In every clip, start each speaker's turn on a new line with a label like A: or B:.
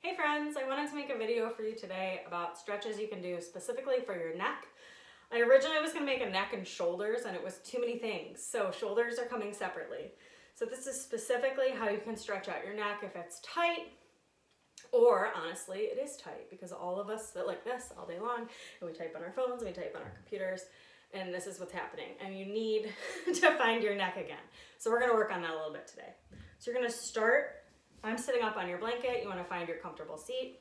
A: Hey friends, I wanted to make a video for you today about stretches you can do specifically for your neck. I originally was going to make a neck and shoulders and it was too many things, so shoulders are coming separately. So this is specifically how you can stretch out your neck if it's tight, or honestly it is tight because all of us sit like this all day long and we type on our phones and we type on our computers and this is what's happening and you need to find your neck again. So we're going to work on that a little bit today. So you're going to start. I'm sitting up on your blanket. You want to find your comfortable seat.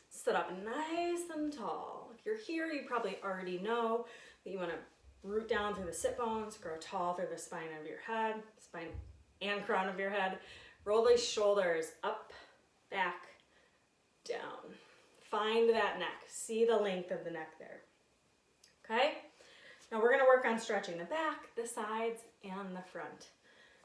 A: Sit up nice and tall. If you're here, you probably already know that you want to root down through the sit bones, grow tall through the spine of your head, spine and crown of your head. Roll these shoulders up, back, down. Find that neck. See the length of the neck there. Okay? Now we're going to work on stretching the back, the sides, and the front.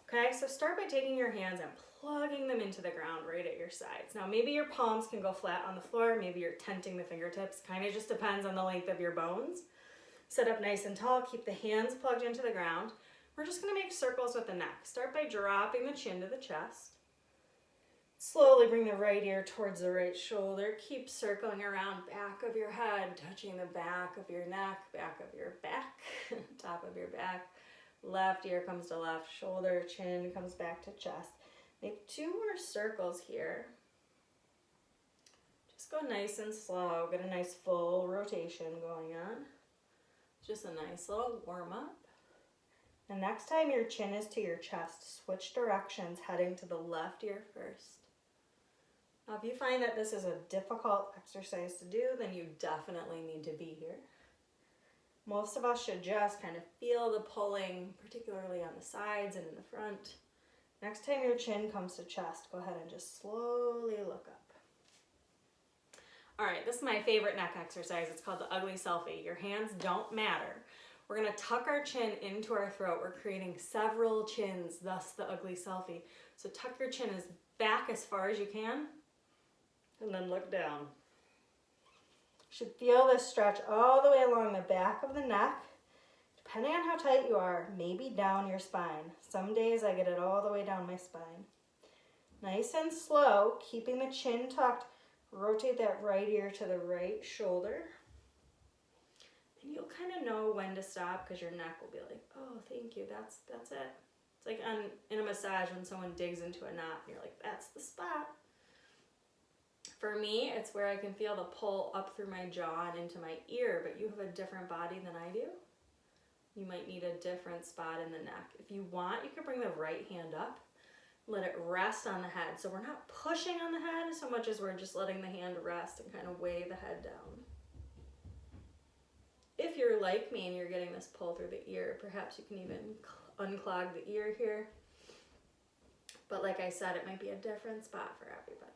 A: Okay, so start by taking your hands and plugging them into the ground right at your sides. Now maybe your palms can go flat on the floor, maybe you're tenting the fingertips, kind of just depends on the length of your bones. Sit up nice and tall, keep the hands plugged into the ground. We're just going to make circles with the neck. Start by dropping the chin to the chest. Slowly bring the right ear towards the right shoulder. Keep circling around back of your head, touching the back of your neck, back of your back, top of your back. Left ear comes to left shoulder, chin comes back to chest. Make 2 more circles here. Just go nice and slow. Get a nice full rotation going on. Just a nice little warm up. And next time your chin is to your chest, switch directions, heading to the left ear first. Now if you find that this is a difficult exercise to do, then you definitely need to be here. Most of us should just kind of feel the pulling, particularly on the sides and in the front. Next time your chin comes to chest, go ahead and just slowly look up. All right, this is my favorite neck exercise. It's called the ugly selfie. Your hands don't matter. We're gonna tuck our chin into our throat. We're creating several chins, thus the ugly selfie. So tuck your chin back as far as you can, and then look down. Should feel this stretch all the way along the back of the neck. Depending on how tight you are, maybe down your spine. Some days I get it all the way down my spine. Nice and slow, keeping the chin tucked. Rotate that right ear to the right shoulder. And you'll kind of know when to stop because your neck will be like, oh, thank you, that's it. It's like in a massage when someone digs into a knot and you're like, that's the spot. For me, it's where I can feel the pull up through my jaw and into my ear, but you have a different body than I do. You might need a different spot in the neck. If you want, you can bring the right hand up, let it rest on the head. So we're not pushing on the head so much as we're just letting the hand rest and kind of weigh the head down. If you're like me and you're getting this pull through the ear, perhaps you can even unclog the ear here. But like I said, it might be a different spot for everybody.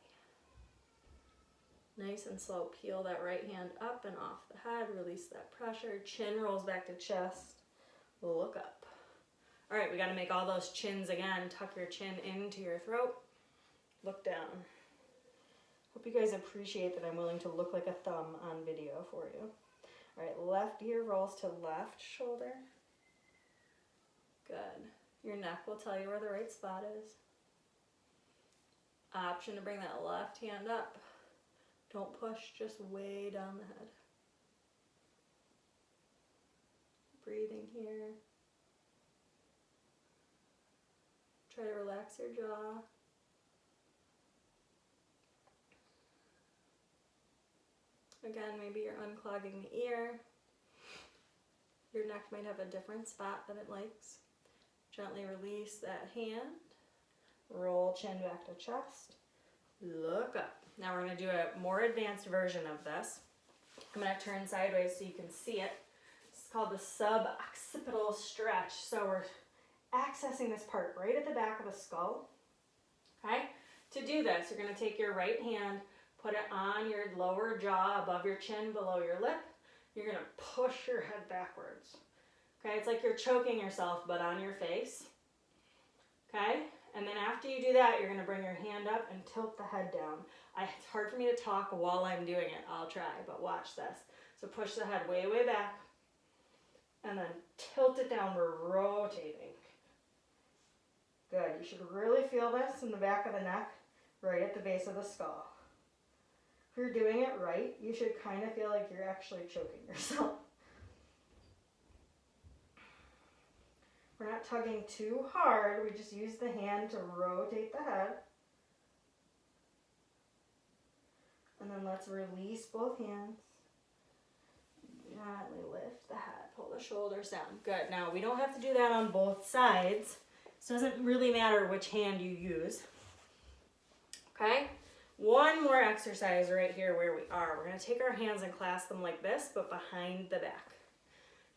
A: Nice and slow, peel that right hand up and off the head, release that pressure, chin rolls back to chest, look up. All right, we gotta make all those chins again. Tuck your chin into your throat, look down. Hope you guys appreciate that I'm willing to look like a thumb on video for you. All right, left ear rolls to left shoulder. Good. Your neck will tell you where the right spot is. Option to bring that left hand up. Don't push, just way down the head. Breathing here. Try to relax your jaw. Again, maybe you're unclogging the ear. Your neck might have a different spot that it likes. Gently release that hand. Roll chin back to chest. Look up. Now we're going to do a more advanced version of this. I'm going to turn sideways so you can see it. It's called the suboccipital stretch. So we're accessing this part right at the back of the skull. Okay? To do this, you're going to take your right hand, put it on your lower jaw above your chin, below your lip. You're going to push your head backwards. Okay? It's like you're choking yourself, but on your face. Okay? And then after you do that, you're going to bring your hand up and tilt the head down. It's hard for me to talk while I'm doing it. I'll try, but watch this. So push the head way, way back. And then tilt it down. We're rotating. Good. You should really feel this in the back of the neck. right at the base of the skull. If you're doing it right, you should kind of feel like you're actually choking yourself. We're not tugging too hard, we just use the hand to rotate the head. And then let's release both hands. Gently lift the head, pull the shoulders down. Good. Now we don't have to do that on both sides. So it doesn't really matter which hand you use. Okay? One more exercise right here where we are. We're going to take our hands and clasp them like this, but behind the back.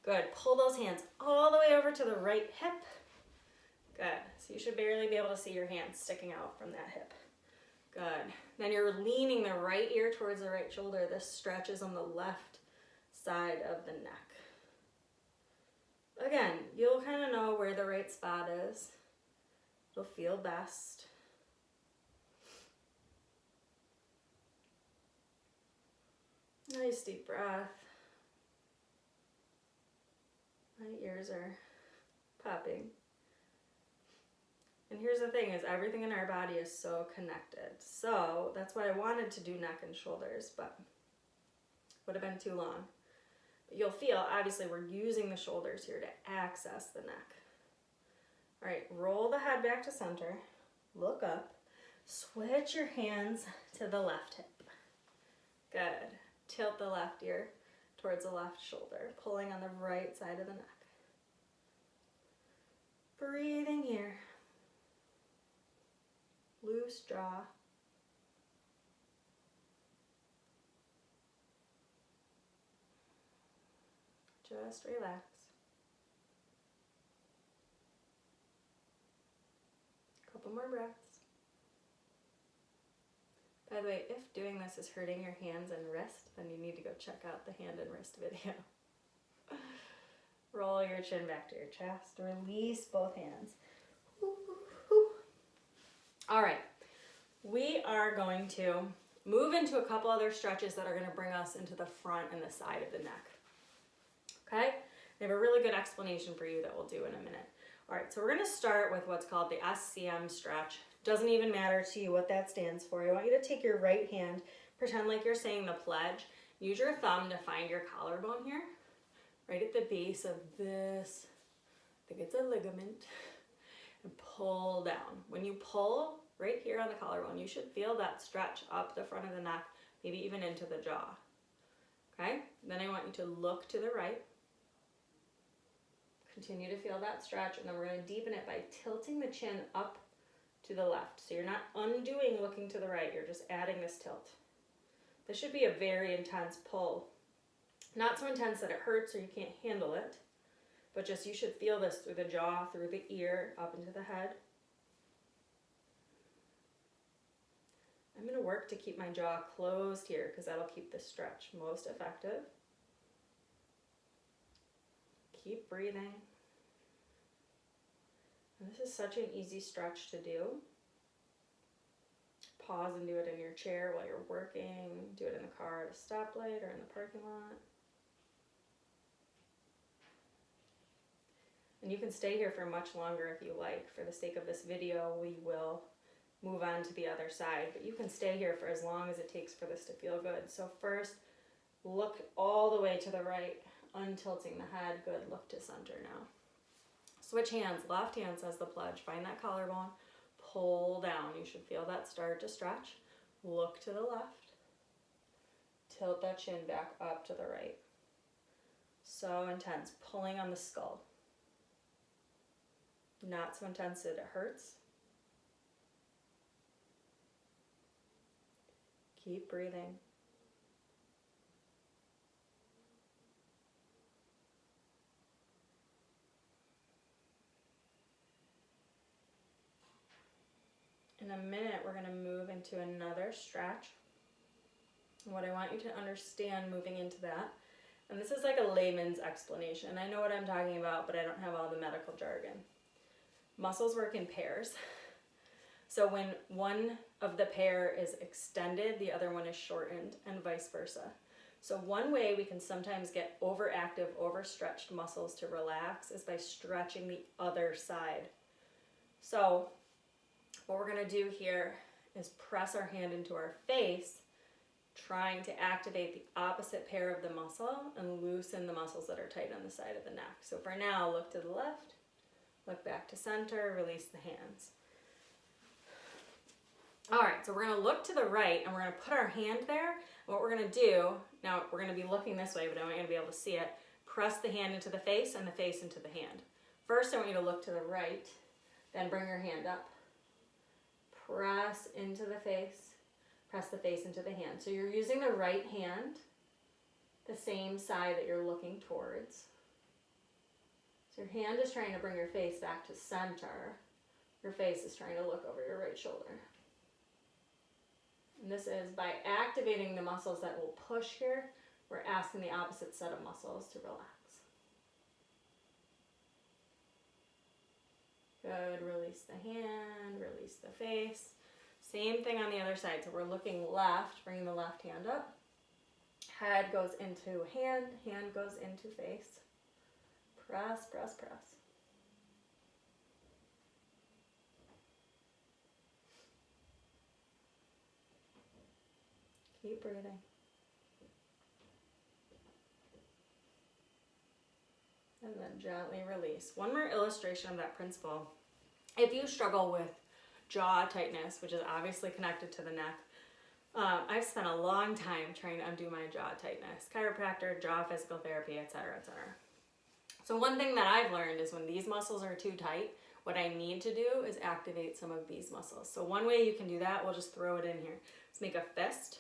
A: Good. Pull those hands all the way over to the right hip. Good. So you should barely be able to see your hands sticking out from that hip. Good. Then you're leaning the right ear towards the right shoulder. This stretches on the left side of the neck. Again, you'll kind of know where the right spot is. It'll feel best. Nice deep breath. My ears are popping. And here's the thing is everything in our body is so connected. So that's why I wanted to do neck and shoulders, but would have been too long. But you'll feel, obviously we're using the shoulders here to access the neck. All right, roll the head back to center. Look up. Switch your hands to the left hip. Good. Tilt the left ear towards the left shoulder, pulling on the right side of the neck. Breathing here. Loose jaw. Just relax. Couple more breaths. By the way, if doing this is hurting your hands and wrist, then you need to go check out the hand and wrist video. Roll your chin back to your chest. Release both hands. All right, we are going to move into a couple other stretches that are going to bring us into the front and the side of the neck. Okay, I have a really good explanation for you that we'll do in a minute. All right, so we're going to start with what's called the SCM stretch. Doesn't even matter to you what that stands for. I want you to take your right hand, pretend like you're saying the pledge. Use your thumb to find your collarbone here, right at the base of this, I think it's a ligament, and pull down. When you pull right here on the collarbone, you should feel that stretch up the front of the neck, maybe even into the jaw. Okay, then I want you to look to the right. Continue to feel that stretch, and then we're going to deepen it by tilting the chin up to the left. So you're not undoing looking to the right, you're just adding this tilt. This should be a very intense pull. Not so intense that it hurts or you can't handle it, but just you should feel this through the jaw, through the ear, up into the head. I'm going to work to keep my jaw closed here because that'll keep the stretch most effective. Keep breathing. And this is such an easy stretch to do. Pause and do it in your chair while you're working. Do it in the car at a stoplight or in the parking lot. And you can stay here for much longer if you like. For the sake of this video, we will move on to the other side, but you can stay here for as long as it takes for this to feel good. So first, look all the way to the right, untilting the head. Good, look to center now. Switch hands, left hand says the pledge. Find that collarbone, pull down. You should feel that start to stretch. Look to the left. Tilt that chin back up to the right. So intense, pulling on the skull. Not so intense that it hurts. Keep breathing. In a minute, we're going to move into another stretch. And what I want you to understand moving into that, and this is like a layman's explanation. I know what I'm talking about, but I don't have all the medical jargon. Muscles work in pairs. So when one of the pair is extended, the other one is shortened, and vice versa. So one way we can sometimes get overactive, overstretched muscles to relax is by stretching the other side. So what we're going to do here is press our hand into our face, trying to activate the opposite pair of the muscle and loosen the muscles that are tight on the side of the neck. So for now, look to the left, look back to center, release the hands. All right, so we're gonna look to the right and we're gonna put our hand there. And what we're gonna do, now we're gonna be looking this way, but I want you to be able to see it. Press the hand into the face and the face into the hand. First, I want you to look to the right, then bring your hand up. Press into the face, press the face into the hand. So you're using the right hand, the same side that you're looking towards. So your hand is trying to bring your face back to center. Your face is trying to look over your right shoulder. And this is by activating the muscles that will push here, we're asking the opposite set of muscles to relax. Good, release the hand, release the face. Same thing on the other side. So we're looking left, bringing the left hand up. Head goes into hand, hand goes into face. Press, press, press. Keep breathing. And then gently release. One more illustration of that principle. If you struggle with jaw tightness, which is obviously connected to the neck, I've spent a long time trying to undo my jaw tightness. Chiropractor, jaw physical therapy, etc., etc. So one thing that I've learned is when these muscles are too tight, what I need to do is activate some of these muscles. So one way you can do that, we'll just throw it in here. Let's make a fist.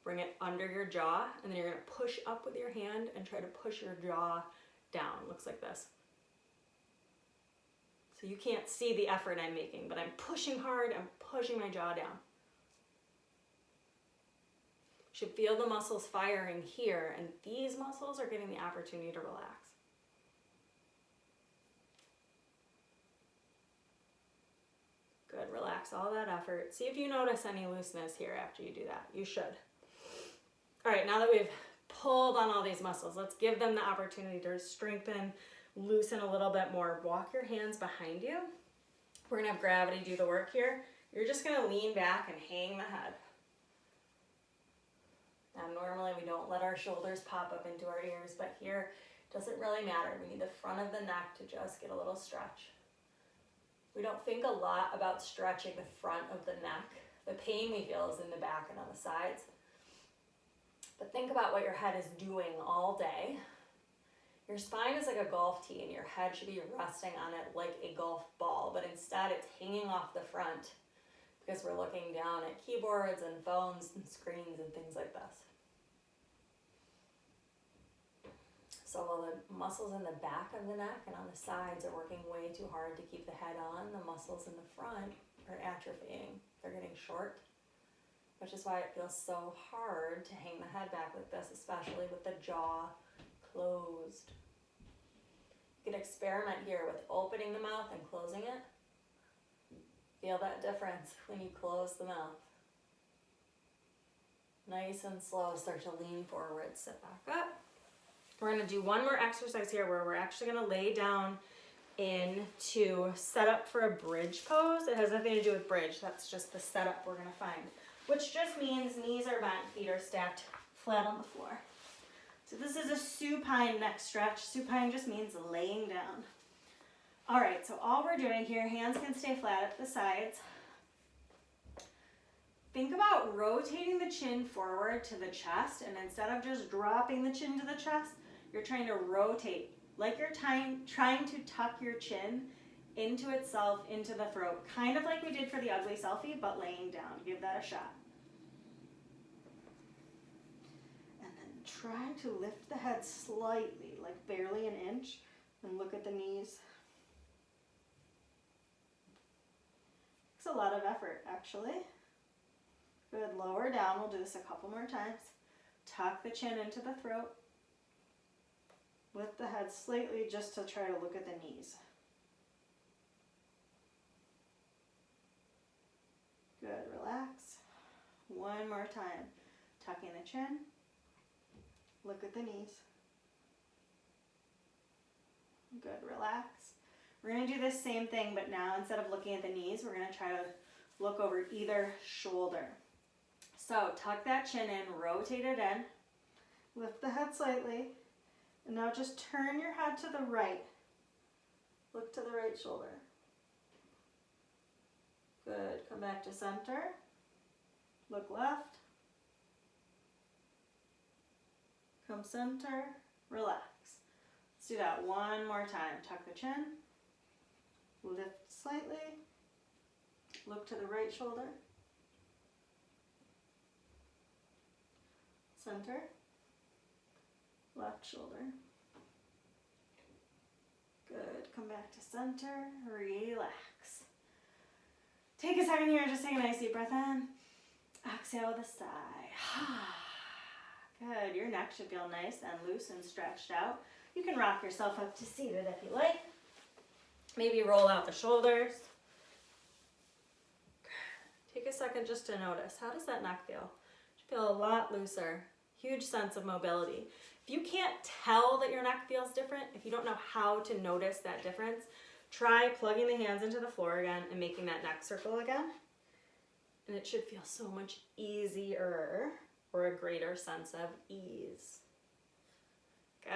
A: Bring it under your jaw, and then you're gonna push up with your hand and try to push your jaw down. Looks like this. So you can't see the effort I'm making, but I'm pushing hard, I'm pushing my jaw down. You should feel the muscles firing here, and these muscles are getting the opportunity to relax. Good, relax all that effort. See if you notice any looseness here after you do that. You should. All right, now that we've pulled on all these muscles, let's give them the opportunity to strengthen, loosen a little bit more. Walk your hands behind you. We're gonna have gravity do the work here. You're just gonna lean back and hang the head. Now normally we don't let our shoulders pop up into our ears, but here it doesn't really matter. We need the front of the neck to just get a little stretch. We don't think a lot about stretching the front of the neck. The pain we feel is in the back and on the sides. But think about what your head is doing all day. Your spine is like a golf tee and your head should be resting on it like a golf ball, but instead it's hanging off the front because we're looking down at keyboards and phones and screens and things like this. So while the muscles in the back of the neck and on the sides are working way too hard to keep the head on, the muscles in the front are atrophying. They're getting short, which is why it feels so hard to hang the head back like this, especially with the jaw closed. You can experiment here with opening the mouth and closing it. Feel that difference when you close the mouth. Nice and slow, start to lean forward, sit back up. We're gonna do one more exercise here where we're actually gonna lay down into set up for a bridge pose. It has nothing to do with bridge, that's just the setup we're gonna find, which just means knees are bent, feet are stacked flat on the floor. So this is a supine neck stretch. Supine just means laying down. All right, so all we're doing here, hands can stay flat at the sides. Think about rotating the chin forward to the chest, and instead of just dropping the chin to the chest, you're trying to rotate, like you're trying to tuck your chin into itself, into the throat, kind of like we did for the ugly selfie, but laying down. Give that a shot. And then try to lift the head slightly, like barely an inch, and look at the knees. It's a lot of effort, actually. Good, lower down. We'll do this a couple more times. Tuck the chin into the throat. Lift the head slightly just to try to look at the knees. Good, relax. One more time. Tucking the chin. Look at the knees. Good, relax. We're gonna do this same thing, but now instead of looking at the knees, we're gonna try to Look over either shoulder. So tuck that chin in, rotate it in, lift the head slightly, and now just turn your head to the right. Look to the right shoulder. Good, come back to center. Look left. Come center, relax. Let's do that one more time. Tuck the chin, lift slightly, look to the right shoulder, center, left shoulder. Good, come back to center, relax. Take a second here, just take a nice deep breath in. Exhale with a sigh. Good, your neck should feel nice and loose and stretched out. You can rock yourself up to seated if you like. Maybe roll out the shoulders. Take a second just to notice, how does that neck feel? It should feel a lot looser. Huge sense of mobility. If you can't tell that your neck feels different, if you don't know how to notice that difference, try plugging the hands into the floor again and making that neck circle again. And it should feel so much easier, or a greater sense of ease. Good.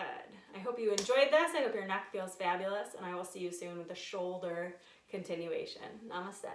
A: I hope you enjoyed this. I hope your neck feels fabulous, and I will see you soon with the shoulder continuation. Namaste.